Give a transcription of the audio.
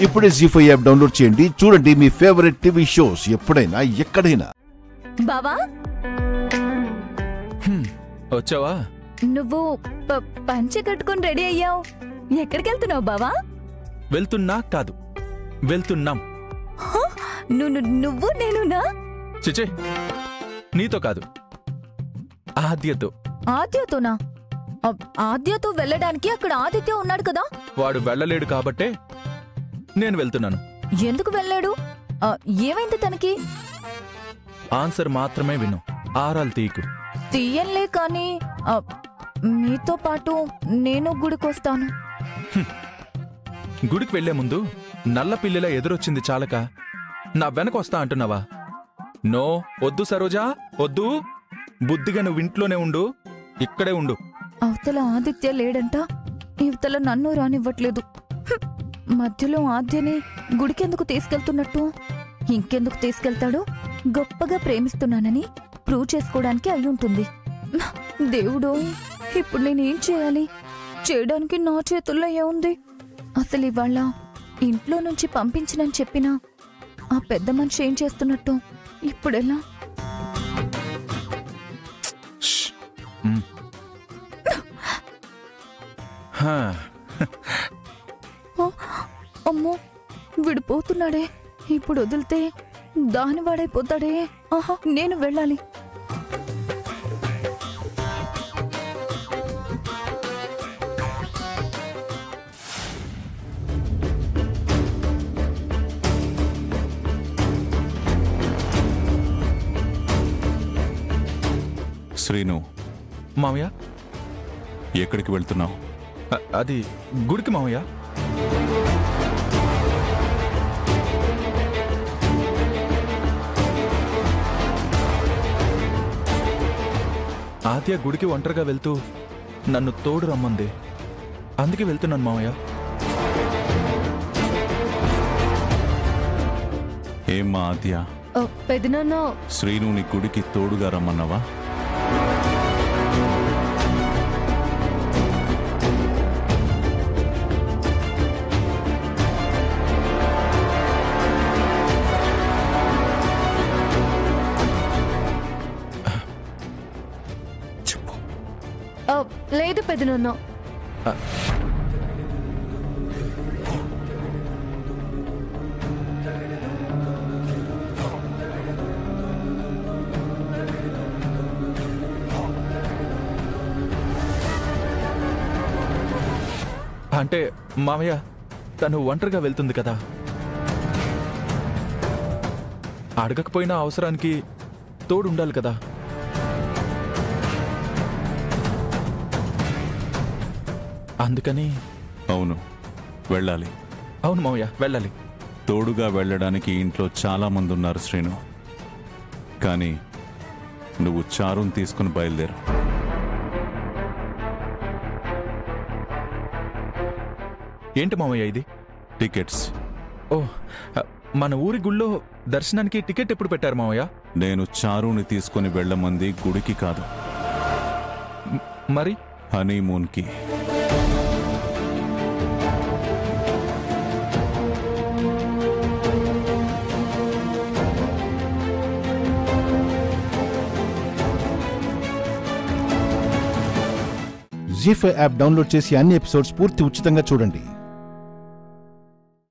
ఇప్పుడే జీ5 app download చేయండి. చూడండి మీ ఫేవరెట్ టీవీ షోస్ ఎప్పుడైనా ఎక్కడైనా. బావా వచ్చావా? నువ్వు పంచె కట్టుకుని రెడీ అయ్యావు. ఎక్కడికి వెళ్తున్నావు బావా? వెళ్తున్నా కాదు, వెళ్తున్నాం. నువ్వు నేనునా? చిచే, నీతో కాదు, ఆద్యతో. ఆద్యతోనా? ఆద్యతో వెళ్ళడానికి అక్కడ ఆదిత్య ఉన్నాడు కదా. వాడు వెళ్ళలేడు కాబట్టే నేను వెళ్తున్నాను. ఎందుకు వెళ్ళాడు? ఏమైంది తనకి? ఆన్సర్ మాత్రమే విను, ఆరాలు తీయకు. తీయన్లే కాని మీతో పాటు నేను గుడికొస్తాను. గుడికి వెళ్లే ముందు నల్ల పిల్లల ఎదురొచ్చింది చాలక నా వెనకొస్తా అంటున్నావా? నో, వద్దు సరోజా, వద్దు. బుద్ధిగా నువ్వు ఇంట్లోనే ఉండు, ఇక్కడే ఉండు. అవతల ఆదిత్య లేడంట, ఇవతల నన్ను రానివ్వట్లేదు. మధ్యలో ఆద్యని గుడికెందుకు తీసుకెళ్తున్నట్టు? ఇంకెందుకు తీసుకెళ్తాడు? గొప్పగా ప్రేమిస్తున్నానని ప్రూవ్ చేసుకోవడానికి అయ్యుంటుంది. దేవుడో, ఇప్పుడు నేనేం చేయాలి? చేయడానికి నా చేతుల్లో ఏముంది? అసలు ఇవాళ ఇంట్లో నుంచి పంపించనని చెప్పినా ఆ పెద్ద మనిషి ఏం చేస్తున్నట్టు? ఇప్పుడెలా? అమ్మో, విడిపోతున్నాడే. ఇప్పుడు వదిలితే దానివాడైపోతాడే. ఆహా, నేను వెళ్ళాలి. శ్రీను, మామయ్య, ఎక్కడికి వెళ్తున్నావు? అది గుడికి మామయ్య. ఆద్య గుడికి ఒంటరిగా వెళ్తూ నన్ను తోడు రమ్మంది, అందుకే వెళ్తున్నాను మామయ్య. ఏమ్మా ఆద్య, పెదనాన్న, శ్రీనుని గుడికి తోడుగా రమ్మన్నావా? లేదు పెదనాన్న. అంటే మామయ్య, తను ఒంటరిగా వెళ్తుంది కదా, అడగకపోయినా అవసరానికి తోడుండాలి కదా. అందుకని. అవును, వెళ్ళాలి. అవును మామయ్య, వెళ్ళాలి. తోడుగా వెళ్ళడానికి ఇంట్లో చాలా మంది ఉన్నారు శ్రీను, కానీ నువ్వు చారుని తీసుకుని బయలుదేరు. ఏంటి మామయ్య ఇది? టికెట్స్. ఓ, మన ఊరి గుళ్ళో దర్శనానికి టికెట్ ఎప్పుడు పెట్టారు మామయ్య? నేను చారుని తీసుకుని వెళ్ళమంది గుడికి కాదు, మరి హనీమూన్కి. జీ5 యాప్ డౌన్లోడ్ చేసి అన్ని ఎపిసోడ్స్ పూర్తి ఉచితంగా చూడండి.